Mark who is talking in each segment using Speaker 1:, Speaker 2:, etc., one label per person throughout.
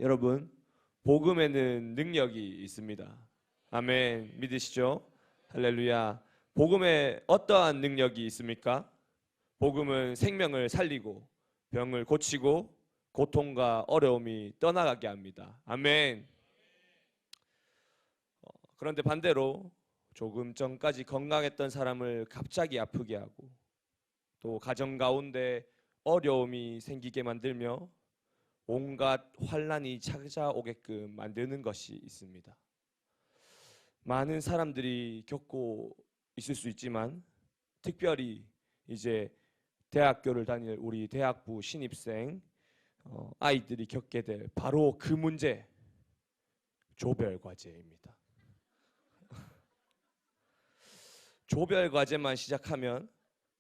Speaker 1: 여러분, 복음에는 능력이 있습니다. 아멘. 믿으시죠? 할렐루야. 복음에 어떠한 능력이 있습니까? 복음은 생명을 살리고 병을 고치고 고통과 어려움이 떠나가게 합니다. 아멘. 그런데 반대로 조금 전까지 건강했던 사람을 갑자기 아프게 하고 또 가정 가운데 어려움이 생기게 만들며 온갖 환난이 찾아오게끔 만드는 것이 있습니다. 많은 사람들이 겪고 있을 수 있지만 특별히 이제 대학교를 다닐 우리 대학부 신입생 아이들이 겪게 될 바로 그 문제, 조별과제입니다. 조별과제만 시작하면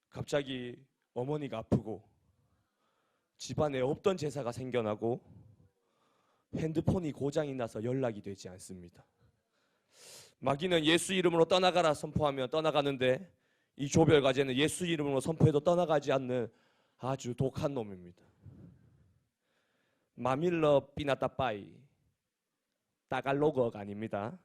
Speaker 1: 갑자기 어머니가 아프고 집안에 없던 제사가 생겨나고 핸드폰이 고장이 나서 연락이 되지 않습니다. 마귀는 예수 이름으로 떠나가라 선포하면 떠나가는데 이 조별과제는 예수 이름으로 선포해도 떠나가지 않는 아주 독한 놈입니다. 마밀러 삐나따빠이, 따갈로그가 아닙니다.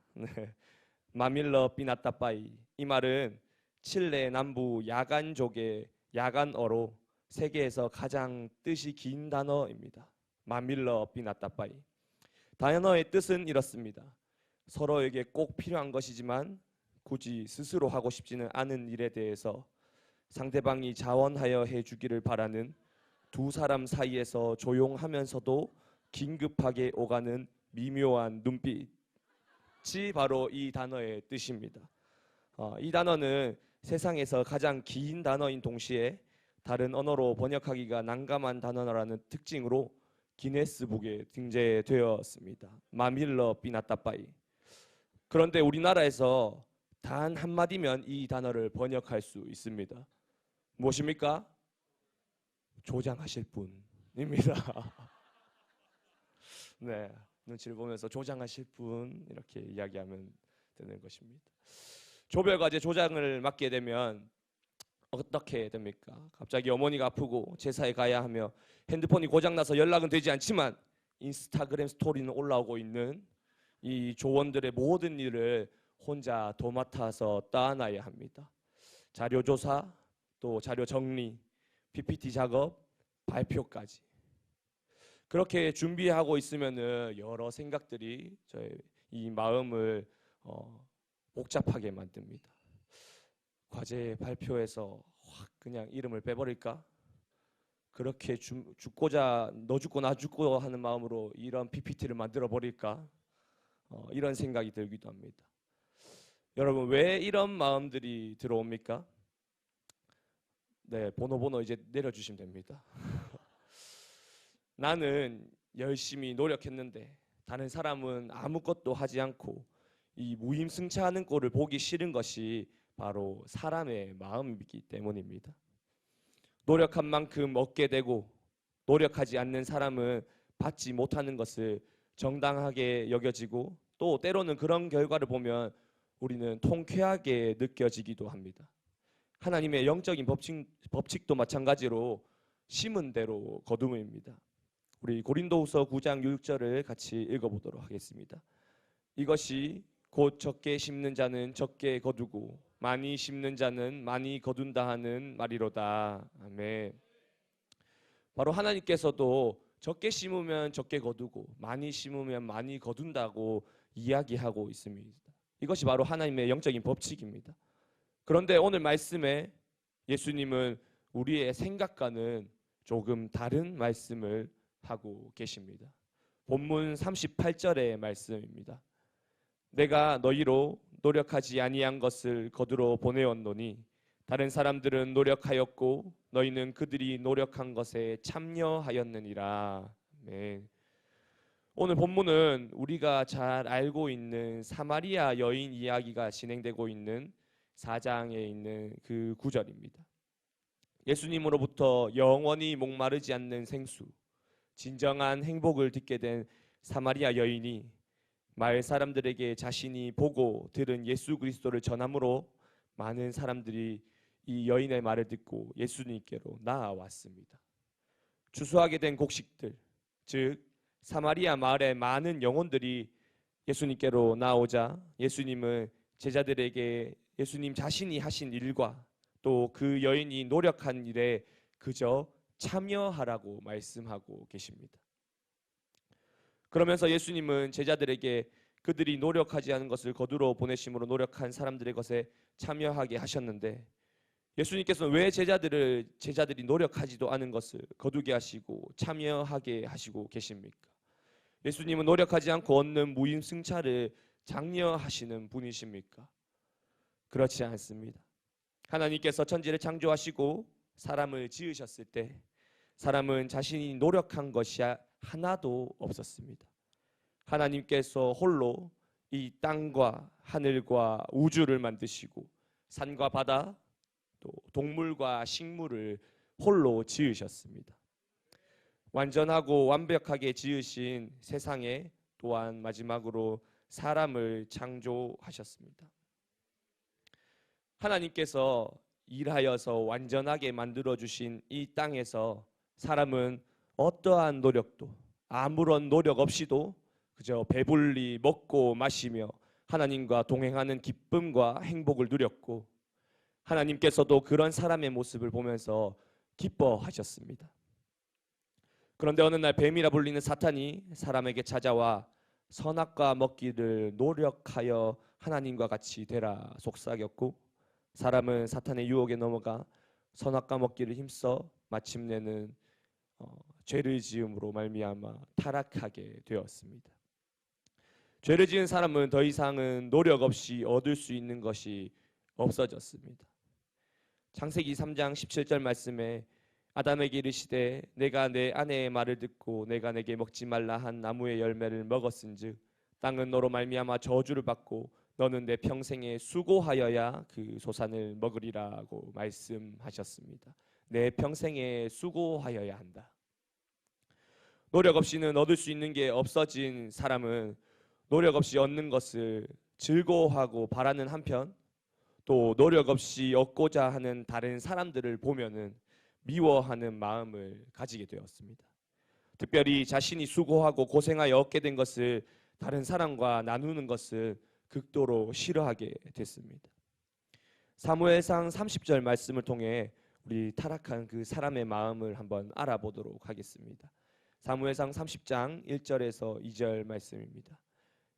Speaker 1: 마밀러 삐나따빠이, 이 말은 칠레 남부 야간족의 야간어로 세계에서 가장 뜻이 긴 단어입니다. 마밀러 삐나따빠이. 단어의 뜻은 이렇습니다. 서로에게 꼭 필요한 것이지만 굳이 스스로 하고 싶지는 않은 일에 대해서 상대방이 자원하여 해주기를 바라는 두 사람 사이에서 조용하면서도 긴급하게 오가는 미묘한 눈빛이 바로 이 단어의 뜻입니다. 이 단어는 세상에서 가장 긴 단어인 동시에 다른 언어로 번역하기가 난감한 단어라는 특징으로 기네스북에 등재되었습니다. 마밀러 삐나따빠이. 그런데 우리나라에서 단 한마디면 이 단어를 번역할 수 있습니다. 무엇입니까? 조장하실 분입니다. 네, 눈치를 보면서 조장하실 분 이렇게 이야기하면 되는 것입니다. 조별과제 조장을 맡게 되면 어떻게 됩니까? 갑자기 어머니가 아프고 제사에 가야 하며 핸드폰이 고장나서 연락은 되지 않지만 인스타그램 스토리는 올라오고 있는 이 조원들의 모든 일을 혼자 도맡아서 따놔야 합니다. 자료조사, 또 자료 정리, PPT 작업, 발표까지. 그렇게 준비하고 있으면은 여러 생각들이 저의 이 마음을 복잡하게 만듭니다. 과제 발표에서 확 그냥 이름을 빼버릴까? 그렇게 죽고자 너 죽고 나 죽고 하는 마음으로 이런 PPT를 만들어 버릴까? 이런 생각이 들기도 합니다. 여러분, 왜 이런 마음들이 들어옵니까? 네, 번호 이제 내려주시면 됩니다. 나는 열심히 노력했는데 다른 사람은 아무것도 하지 않고 이 무임승차하는 꼴을 보기 싫은 것이 바로 사람의 마음이기 때문입니다. 노력한 만큼 얻게 되고 노력하지 않는 사람은 받지 못하는 것을 정당하게 여겨지고 또 때로는 그런 결과를 보면 우리는 통쾌하게 느껴지기도 합니다. 하나님의 영적인 법칙도 마찬가지로 심은 대로 거둠입니다. 우리 고린도후서 9장 6절을 같이 읽어보도록 하겠습니다. 이것이 곧 적게 심는 자는 적게 거두고 많이 심는 자는 많이 거둔다 하는 말이로다. 아멘. 바로 하나님께서도 적게 심으면 적게 거두고 많이 심으면 많이 거둔다고 이야기하고 있습니다. 이것이 바로 하나님의 영적인 법칙입니다. 그런데 오늘 말씀에 예수님은 우리의 생각과는 조금 다른 말씀을 하고 계십니다. 본문 38절의 말씀입니다. 내가 너희로 노력하지 아니한 것을 거두러 보내었노니 다른 사람들은 노력하였고 너희는 그들이 노력한 것에 참여하였느니라. 네. 오늘 본문은 우리가 잘 알고 있는 사마리아 여인 이야기가 진행되고 있는 4장에 있는 그 구절입니다. 예수님으로부터 영원히 목마르지 않는 생수, 진정한 행복을 듣게 된 사마리아 여인이 마을 사람들에게 자신이 보고 들은 예수 그리스도를 전함으로 많은 사람들이 이 여인의 말을 듣고 예수님께로 나아왔습니다. 추수하게 된 곡식들, 즉 사마리아 마을의 많은 영혼들이 예수님께로 나오자 예수님은 제자들에게 예수님 자신이 하신 일과 또 그 여인이 노력한 일에 그저 참여하라고 말씀하고 계십니다. 그러면서 예수님은 제자들에게 그들이 노력하지 않은 것을 거두러 보내심으로 노력한 사람들의 것에 참여하게 하셨는데, 예수님께서는 왜 제자들이 노력하지도 않은 것을 거두게 하시고 참여하게 하시고 계십니까? 예수님은 노력하지 않고 얻는 무임승차를 장려하시는 분이십니까? 그렇지 않습니다. 하나님께서 천지를 창조하시고 사람을 지으셨을 때 사람은 자신이 노력한 것이 하나도 없었습니다. 하나님께서 홀로 이 땅과 하늘과 우주를 만드시고 산과 바다 또 동물과 식물을 홀로 지으셨습니다. 완전하고 완벽하게 지으신 세상에 또한 마지막으로 사람을 창조하셨습니다. 하나님께서 일하여서 완전하게 만들어주신 이 땅에서 사람은 어떠한 노력도, 아무런 노력 없이도 그저 배불리 먹고 마시며 하나님과 동행하는 기쁨과 행복을 누렸고, 하나님께서도 그런 사람의 모습을 보면서 기뻐하셨습니다. 그런데 어느 날 뱀이라 불리는 사탄이 사람에게 찾아와 선악과 먹기를 노력하여 하나님과 같이 되라 속삭였고, 사람은 사탄의 유혹에 넘어가 선악과 먹기를 힘써 마침내는 죄를 지음으로 말미암아 타락하게 되었습니다. 죄를 지은 사람은 더 이상은 노력 없이 얻을 수 있는 것이 없어졌습니다. 창세기 3장 17절 말씀에 아담에게 이르시되 내가 내 아내의 말을 듣고 내가 내게 먹지 말라 한 나무의 열매를 먹었은즉 땅은 너로 말미암아 저주를 받고 너는 내 평생에 수고하여야 그 소산을 먹으리라고 말씀하셨습니다. 내 평생에 수고하여야 한다. 노력 없이는 얻을 수 있는 게 없어진 사람은 노력 없이 얻는 것을 즐거워하고 바라는 한편, 또 노력 없이 얻고자 하는 다른 사람들을 보면은 미워하는 마음을 가지게 되었습니다. 특별히 자신이 수고하고 고생하여 얻게 된 것을 다른 사람과 나누는 것을 극도로 싫어하게 됐습니다. 사무엘상 30절 말씀을 통해 우리 타락한 그 사람의 마음을 한번 알아보도록 하겠습니다. 사무엘상 30장 1절에서 2절 말씀입니다.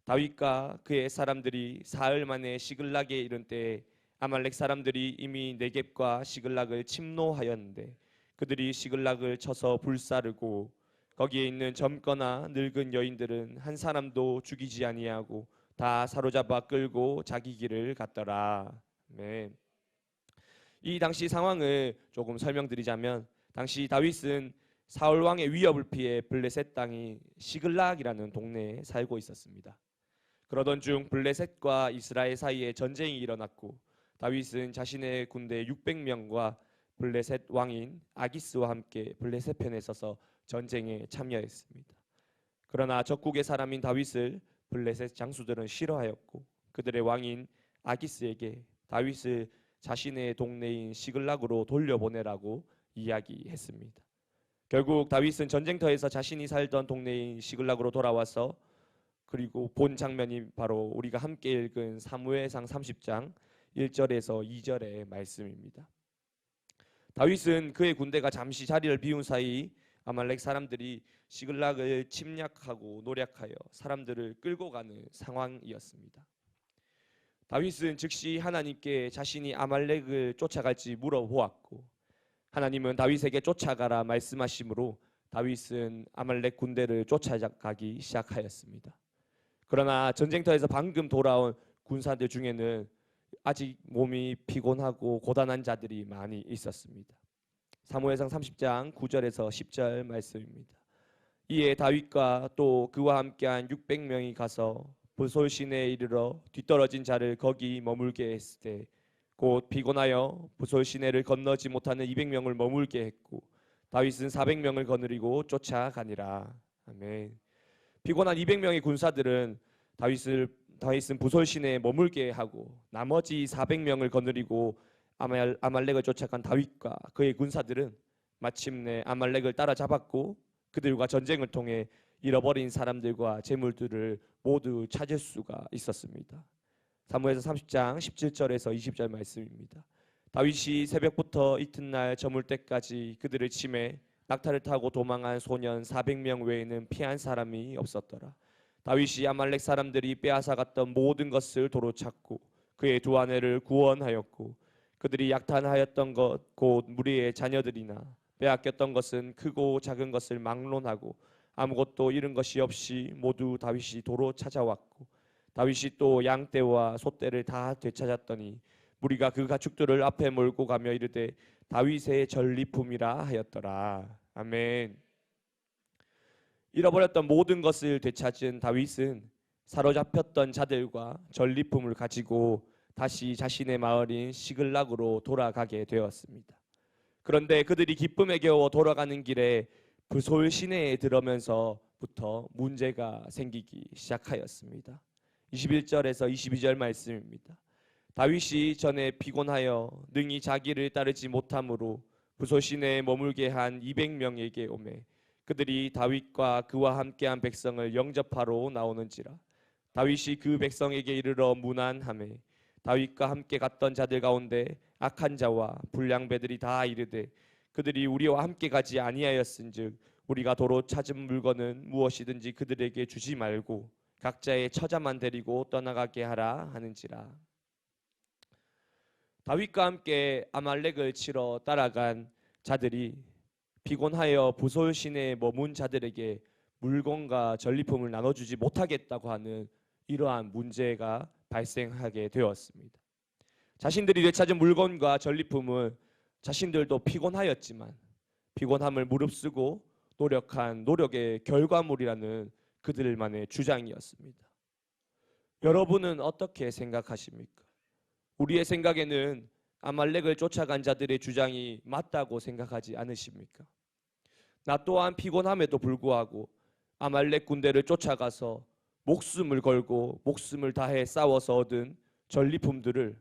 Speaker 1: 다윗과 그의 사람들이 사흘 만에 시글락에 이른 때에 아말렉 사람들이 이미 네겝과 시글락을 침노하였는데 그들이 시글락을 쳐서 불사르고 거기에 있는 젊거나 늙은 여인들은 한 사람도 죽이지 아니하고 다 사로잡아 끌고 자기 길을 갔더라. 네. 이 당시 상황을 조금 설명드리자면, 당시 다윗은 사울 왕의 위협을 피해 블레셋 땅이 시글락이라는 동네에 살고 있었습니다. 그러던 중 블레셋과 이스라엘 사이에 전쟁이 일어났고 다윗은 자신의 군대 600명과 블레셋 왕인 아기스와 함께 블레셋 편에 서서 전쟁에 참여했습니다. 그러나 적국의 사람인 다윗을 블레셋 장수들은 싫어하였고 그들의 왕인 아기스에게 다윗을 자신의 동네인 시글락으로 돌려보내라고 이야기했습니다. 결국 다윗은 전쟁터에서 자신이 살던 동네인 시글락으로 돌아와서 그리고 본 장면이 바로 우리가 함께 읽은 사무엘상 30장 1절에서 2절의 말씀입니다. 다윗은 그의 군대가 잠시 자리를 비운 사이 아말렉 사람들이 시글락을 침략하고 노략하여 사람들을 끌고 가는 상황이었습니다. 다윗은 즉시 하나님께 자신이 아말렉을 쫓아갈지 물어보았고 하나님은 다윗에게 쫓아가라 말씀하심으로 다윗은 아말렉 군대를 쫓아가기 시작하였습니다. 그러나 전쟁터에서 방금 돌아온 군사들 중에는 아직 몸이 피곤하고 고단한 자들이 많이 있었습니다. 사무엘상 30장 9절에서 10절 말씀입니다. 이에 다윗과 또 그와 함께한 600명이 가서 보솔 시내에 이르러 뒤떨어진 자를 거기 머물게 했을 때 곧 피곤하여 보솔 시내를 건너지 못하는 200명을 머물게 했고 다윗은 400명을 거느리고 쫓아가니라. 아멘. 피곤한 200명의 군사들은 다윗은 부솔 시내에 머물게 하고 나머지 400명을 거느리고 아말렉을 쫓아간 다윗과 그의 군사들은 마침내 아말렉을 따라잡았고 그들과 전쟁을 통해 잃어버린 사람들과 재물들을 모두 찾을 수가 있었습니다. 사무엘상 30장 17절에서 20절 말씀입니다. 다윗이 새벽부터 이튿날 저물 때까지 그들을 치매 낙타를 타고 도망한 소년 400명 외에는 피한 사람이 없었더라. 다윗이 아말렉 사람들이 빼앗아갔던 모든 것을 도로 찾고 그의 두 아내를 구원하였고 그들이 약탈하였던 것 곧 무리의 자녀들이나 빼앗겼던 것은 크고 작은 것을 막론하고 아무것도 잃은 것이 없이 모두 다윗이 도로 찾아왔고 다윗이 또 양떼와 소떼를 다 되찾았더니 무리가 그 가축들을 앞에 몰고 가며 이르되 다윗의 전리품이라 하였더라. 아멘. 잃어버렸던 모든 것을 되찾은 다윗은 사로잡혔던 자들과 전리품을 가지고 다시 자신의 마을인 시글락으로 돌아가게 되었습니다. 그런데 그들이 기쁨에 겨워 돌아가는 길에 부솔 시내에 들어면서부터 문제가 생기기 시작하였습니다. 21절에서 22절 말씀입니다. 다윗이 전에 피곤하여 능히 자기를 따르지 못함으로 부솔 시내에 머물게 한 200명에게 오매 그들이 다윗과 그와 함께한 백성을 영접하러 나오는지라. 다윗이 그 백성에게 이르러 문안하매 다윗과 함께 갔던 자들 가운데 악한 자와 불량배들이 다 이르되 그들이 우리와 함께 가지 아니하였은즉 우리가 도로 찾은 물건은 무엇이든지 그들에게 주지 말고 각자의 처자만 데리고 떠나가게 하라 하는지라. 다윗과 함께 아말렉을 치러 따라간 자들이 피곤하여 부솔 시내에 머문 자들에게 물건과 전리품을 나눠주지 못하겠다고 하는 이러한 문제가 발생하게 되었습니다. 자신들이 되찾은 물건과 전리품은 자신들도 피곤하였지만 피곤함을 무릅쓰고 노력한 노력의 결과물이라는 그들만의 주장이었습니다. 여러분은 어떻게 생각하십니까? 우리의 생각에는 아말렉을 쫓아간 자들의 주장이 맞다고 생각하지 않으십니까? 나 또한 피곤함에도 불구하고 아말렉 군대를 쫓아가서 목숨을 걸고 목숨을 다해 싸워서 얻은 전리품들을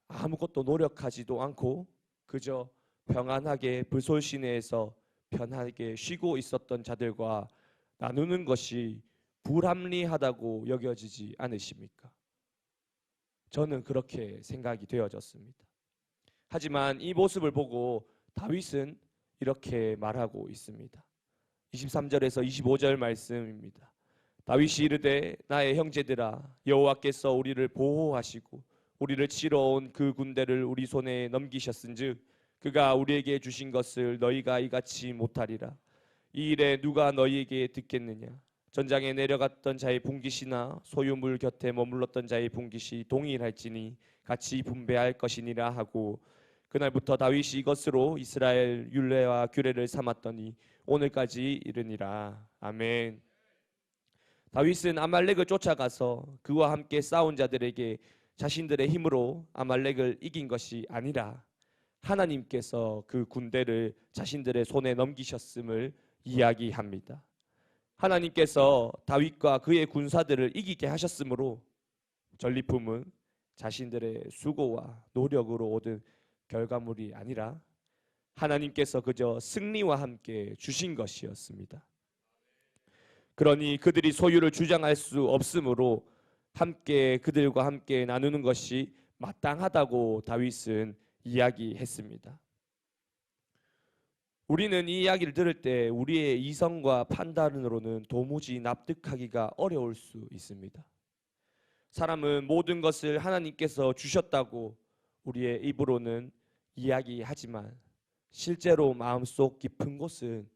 Speaker 1: 아무것도 노력하지도 않고 그저 평안하게 부솔 시내에서 편하게 쉬고 있었던 자들과 나누는 것이 불합리하다고 여겨지지 않으십니까? 저는 그렇게 생각이 되어졌습니다. 하지만 이 모습을 보고 다윗은 이렇게 말하고 있습니다. 23절에서 25절 말씀입니다. 다윗이 이르되 나의 형제들아 여호와께서 우리를 보호하시고 우리를 치러 온 그 군대를 우리 손에 넘기셨은즉 그가 우리에게 주신 것을 너희가 이같이 못하리라. 이 일에 누가 너희에게 듣겠느냐? 전장에 내려갔던 자의 분깃이나 소유물 곁에 머물렀던 자의 분깃이 동일할지니 같이 분배할 것이니라 하고 그날부터 다윗이 이것으로 이스라엘 율례와 규례를 삼았더니 오늘까지 이르니라. 아멘. 다윗은 아말렉을 쫓아가서 그와 함께 싸운 자들에게 자신들의 힘으로 아말렉을 이긴 것이 아니라 하나님께서 그 군대를 자신들의 손에 넘기셨음을 이야기합니다. 하나님께서 다윗과 그의 군사들을 이기게 하셨으므로 전리품은 자신들의 수고와 노력으로 얻은 결과물이 아니라 하나님께서 그저 승리와 함께 주신 것이었습니다. 그러니 그들이 소유를 주장할 수 없으므로 함께 그들과 함께 나누는 것이 마땅하다고 다윗은 이야기했습니다. 우리는 이 이야기를 들을 때 우리의 이성과 판단으로는 도무지 납득하기가 어려울 수 있습니다. 사람은 모든 것을 하나님께서 주셨다고 우리의 입으로는 이야기하지만 실제로 마음속 깊은 곳은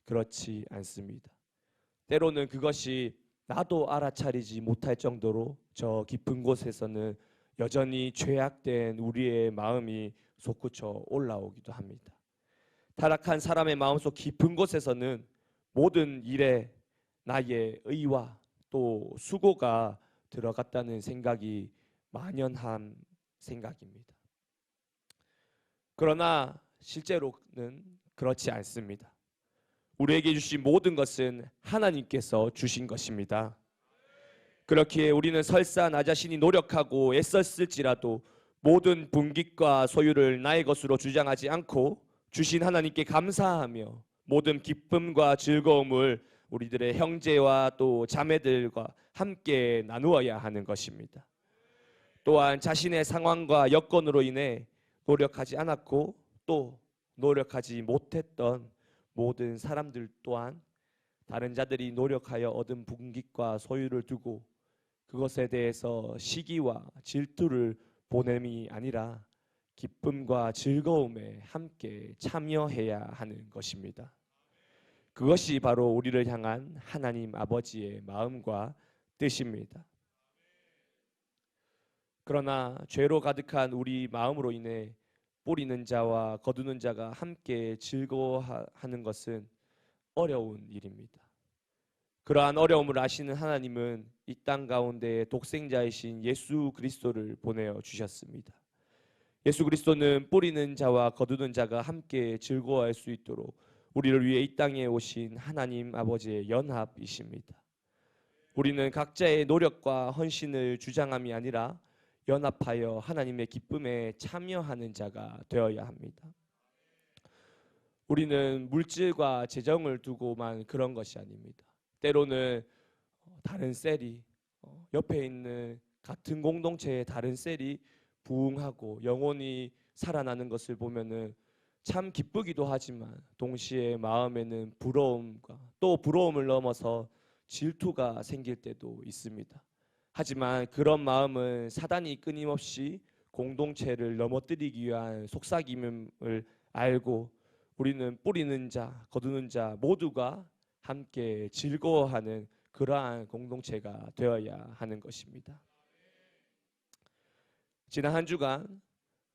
Speaker 1: 그렇지 않습니다. 때로는 그것이 나도 알아차리지 못할 정도로 저 깊은 곳에서는 여전히 죄악된 우리의 마음이 솟구쳐 올라오기도 합니다. 타락한 사람의 마음속 깊은 곳에서는 모든 일에 나의 의와 또 수고가 들어갔다는 생각이 만연한 생각입니다. 그러나 실제로는 그렇지 않습니다. 우리에게 주신 모든 것은 하나님께서 주신 것입니다. 그렇기에 우리는 설사 나 자신이 노력하고 애썼을지라도 모든 분깃과 소유를 나의 것으로 주장하지 않고 주신 하나님께 감사하며 모든 기쁨과 즐거움을 우리들의 형제와 또 자매들과 함께 나누어야 하는 것입니다. 또한 자신의 상황과 여건으로 인해 노력하지 않았고 또 노력하지 못했던 모든 사람들 또한 다른 자들이 노력하여 얻은 분깃과 소유를 두고 그것에 대해서 시기와 질투를 보냄이 아니라 기쁨과 즐거움에 함께 참여해야 하는 것입니다. 그것이 바로 우리를 향한 하나님 아버지의 마음과 뜻입니다. 그러나 죄로 가득한 우리 마음으로 인해 뿌리는 자와 거두는 자가 함께 즐거워하는 것은 어려운 일입니다. 그러한 어려움을 아시는 하나님은 이 땅 가운데 독생자이신 예수 그리스도를 보내어 주셨습니다. 예수 그리스도는 뿌리는 자와 거두는 자가 함께 즐거워할 수 있도록 우리를 위해 이 땅에 오신 하나님 아버지의 연합이십니다. 우리는 각자의 노력과 헌신을 주장함이 아니라 연합하여 하나님의 기쁨에 참여하는 자가 되어야 합니다. 우리는 물질과 재정을 두고만 그런 것이 아닙니다. 때로는 다른 셀이 옆에 있는 같은 공동체의 다른 셀이 부흥하고 영혼이 살아나는 것을 보면은 참 기쁘기도 하지만 동시에 마음에는 부러움과 또 부러움을 넘어서 질투가 생길 때도 있습니다. 하지만 그런 마음은 사단이 끊임없이 공동체를 넘어뜨리기 위한 속삭임을 알고 우리는 뿌리는 자, 거두는 자 모두가 함께 즐거워하는 그러한 공동체가 되어야 하는 것입니다. 지난 한 주간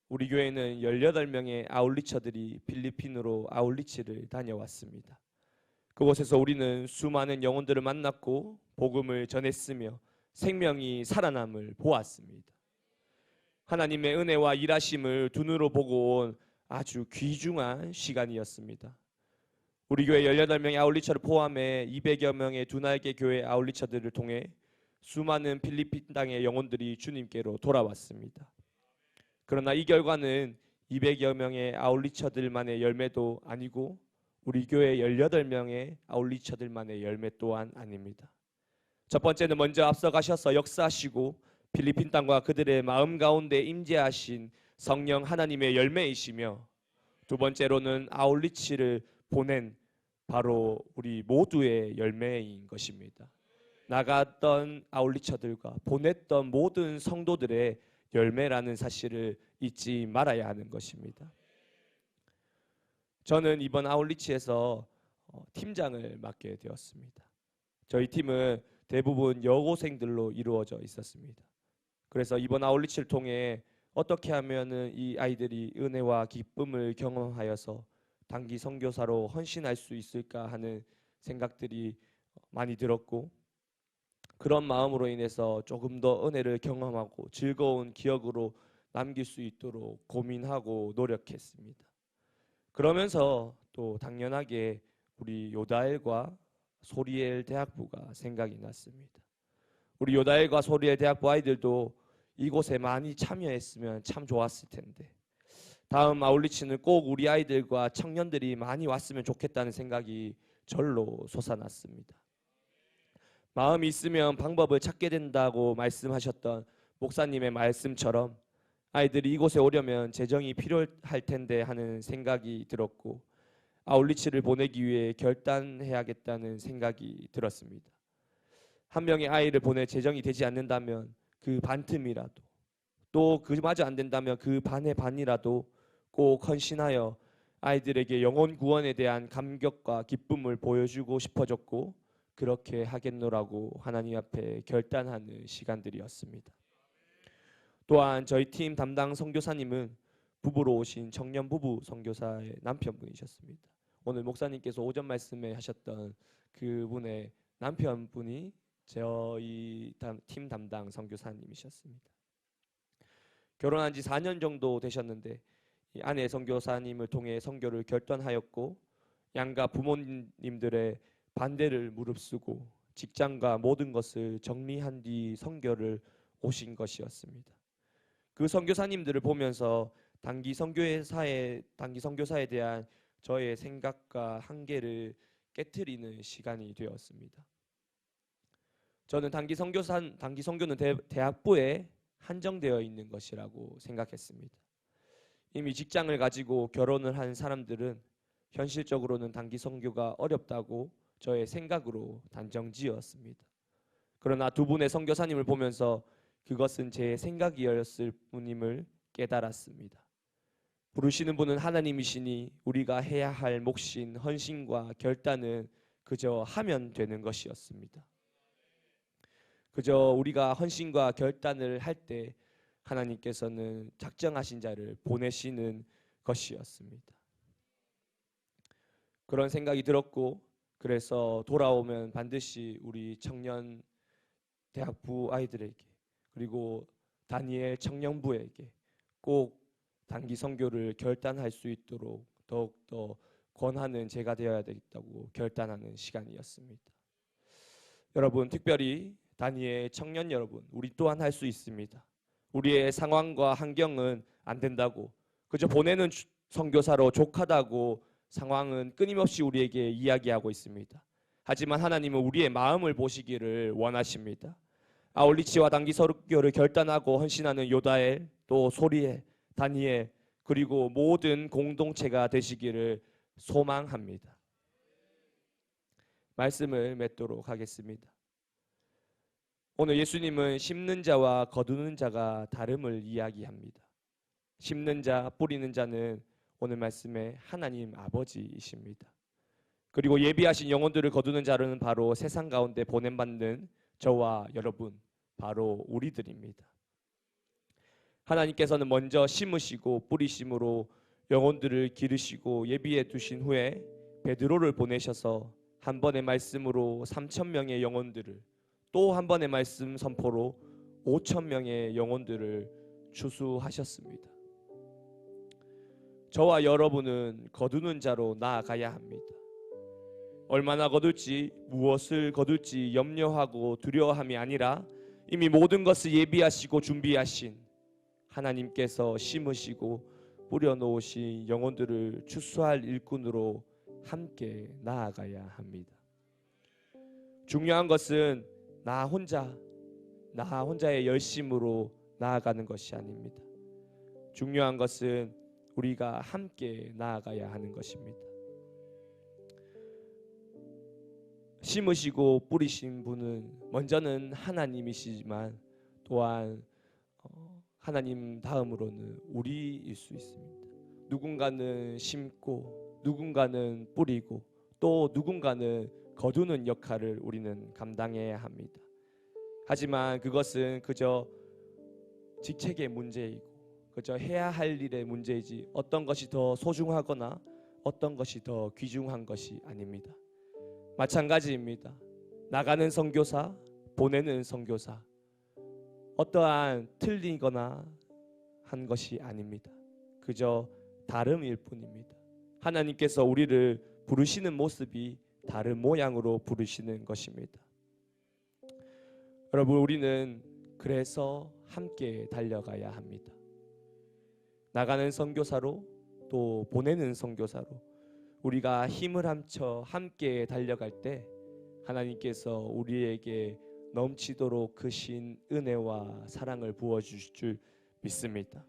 Speaker 1: 우리 교회는 18명의 아울리처들이 필리핀으로 아울리치를 다녀왔습니다. 그곳에서 우리는 수많은 영혼들을 만났고 복음을 전했으며 생명이 살아남을 보았습니다. 하나님의 은혜와 일하심을 두 눈으로 보고 온 아주 귀중한 시간이었습니다. 우리 교회 18명의 아울리처를 포함해 200여 명의 두날개 교회 아울리처들을 통해 수많은 필리핀 땅의 영혼들이 주님께로 돌아왔습니다. 그러나 이 결과는 200여 명의 아울리처들만의 열매도 아니고 우리 교회 18명의 아울리처들만의 열매 또한 아닙니다. 첫 번째는 먼저 앞서가셔서 역사하시고 필리핀 땅과 그들의 마음 가운데 임재하신 성령 하나님의 열매이시며 두 번째로는 아울리치를 보낸 바로 우리 모두의 열매인 것입니다. 나갔던 아울리처들과 보냈던 모든 성도들의 열매라는 사실을 잊지 말아야 하는 것입니다. 저는 이번 아울리치에서 팀장을 맡게 되었습니다. 저희 팀은 대부분 여고생들로 이루어져 있었습니다. 그래서 이번 아울리치를 통해 어떻게 하면은 이 아이들이 은혜와 기쁨을 경험하여서 단기 선교사로 헌신할 수 있을까 하는 생각들이 많이 들었고 그런 마음으로 인해서 조금 더 은혜를 경험하고 즐거운 기억으로 남길 수 있도록 고민하고 노력했습니다. 그러면서 또 당연하게 우리 요다엘과 소리엘 대학부가 생각이 났습니다. 우리 요다엘과 소리엘 대학부 아이들도 이곳에 많이 참여했으면 참 좋았을 텐데 다음 아울리치는 꼭 우리 아이들과 청년들이 많이 왔으면 좋겠다는 생각이 절로 솟아났습니다. 마음이 있으면 방법을 찾게 된다고 말씀하셨던 목사님의 말씀처럼 아이들이 이곳에 오려면 재정이 필요할 텐데 하는 생각이 들었고 아울리치를 보내기 위해 결단해야겠다는 생각이 들었습니다. 한 명의 아이를 보낼 재정이 되지 않는다면 그 반틈이라도 또 그마저 안 된다면 그 반의 반이라도 꼭 헌신하여 아이들에게 영혼 구원에 대한 감격과 기쁨을 보여주고 싶어졌고 그렇게 하겠노라고 하나님 앞에 결단하는 시간들이었습니다. 또한 저희 팀 담당 선교사님은 부부로 오신 청년 부부 선교사의 남편분이셨습니다. 오늘 목사님께서 오전 말씀에 하셨던 그분의 남편분이 저희 팀 담당 선교사님이셨습니다. 결혼한 지 4년 정도 되셨는데 이 아내 선교사님을 통해 선교를 결단하였고 양가 부모님들의 반대를 무릅쓰고 직장과 모든 것을 정리한 뒤 선교를 오신 것이었습니다. 그 선교사님들을 보면서 단기 선교사에 대한 저의 생각과 한계를 깨트리는 시간이 되었습니다. 저는 단기 선교는 대학부에 한정되어 있는 것이라고 생각했습니다. 이미 직장을 가지고 결혼을 한 사람들은 현실적으로는 단기 선교가 어렵다고 저의 생각으로 단정지었습니다. 그러나 두 분의 선교사님을 보면서 그것은 제 생각이었을 뿐임을 깨달았습니다. 부르시는 분은 하나님이시니 우리가 해야 할 몫인 헌신과 결단은 그저 하면 되는 것이었습니다. 그저 우리가 헌신과 결단을 할 때 하나님께서는 작정하신 자를 보내시는 것이었습니다. 그런 생각이 들었고, 그래서 돌아오면 반드시 우리 청년 대학부 아이들에게, 그리고 다니엘 청년부에게 꼭 단기 선교를 결단할 수 있도록 더욱더 권하는 제가 되어야 되겠다고 결단하는 시간이었습니다. 여러분, 특별히 다니엘 청년 여러분, 우리 또한 할 수 있습니다. 우리의 상황과 환경은 안 된다고, 그저 보내는 선교사로 족하다고 상황은 끊임없이 우리에게 이야기하고 있습니다. 하지만 하나님은 우리의 마음을 보시기를 원하십니다. 아울리치와 단기 선교를 결단하고 헌신하는 요다엘, 또 소리엘, 다니엘, 그리고 모든 공동체가 되시기를 소망합니다. 말씀을 맺도록 하겠습니다. 오늘 예수님은 심는 자와 거두는 자가 다름을 이야기합니다. 심는 자, 뿌리는 자는 오늘 말씀에 하나님 아버지이십니다. 그리고 예비하신 영혼들을 거두는 자는 바로 세상 가운데 보냄받는 저와 여러분, 바로 우리들입니다. 하나님께서는 먼저 심으시고 뿌리심으로 영혼들을 기르시고 예비해 두신 후에 베드로를 보내셔서 한 번의 말씀으로 3,000명의 영혼들을, 또 한 번의 말씀 선포로 5,000명의 영혼들을 추수하셨습니다. 저와 여러분은 거두는 자로 나아가야 합니다. 얼마나 거둘지, 무엇을 거둘지 염려하고 두려워함이 아니라 이미 모든 것을 예비하시고 준비하신 하나님께서 심으시고 뿌려놓으신 영혼들을 추수할 일꾼으로 함께 나아가야 합니다. 중요한 것은 나 혼자의 열심으로 나아가는 것이 아닙니다. 중요한 것은 우리가 함께 나아가야 하는 것입니다. 심으시고 뿌리신 분은 먼저는 하나님이시지만 또한 하나님 다음으로는 우리일 수 있습니다. 누군가는 심고 누군가는 뿌리고 또 누군가는 거두는 역할을 우리는 감당해야 합니다. 하지만 그것은 그저 직책의 문제이고 그저 해야 할 일의 문제이지 어떤 것이 더 소중하거나 어떤 것이 더 귀중한 것이 아닙니다. 마찬가지입니다. 나가는 선교사, 보내는 선교사, 어떠한 틀리거나 한 것이 아닙니다. 그저 다름일 뿐입니다. 하나님께서 우리를 부르시는 모습이 다른 모양으로 부르시는 것입니다. 여러분, 우리는 그래서 함께 달려가야 합니다. 나가는 선교사로 또 보내는 선교사로 우리가 힘을 합쳐 함께 달려갈 때 하나님께서 우리에게 넘치도록 크신 은혜와 사랑을 부어주실 줄 믿습니다.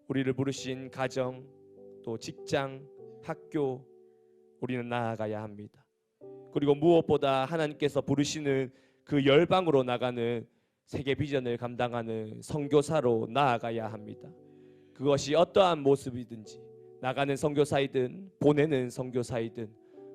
Speaker 1: 우리를 부르신 가정, 또 직장, 학교, 우리는 나아가야 합니다. 그리고 무엇보다 하나님께서 부르시는 그 열방으로 나가는 세계 비전을 감당하는 선교사로 나아가야 합니다. 그것이 어떠한 모습이든지, 나가는 선교사이든 보내는 선교사이든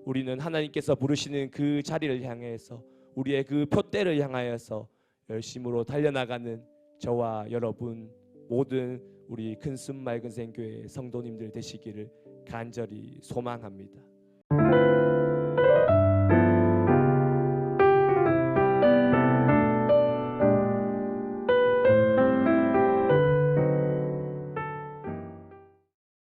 Speaker 1: 우리는 하나님께서 부르시는 그 자리를 향해서 우리의 그 표대를 향하여서 열심으로 달려나가는 저와 여러분 모든 우리 큰숨 맑은 생교회 성도님들 되시기를 간절히 소망합니다.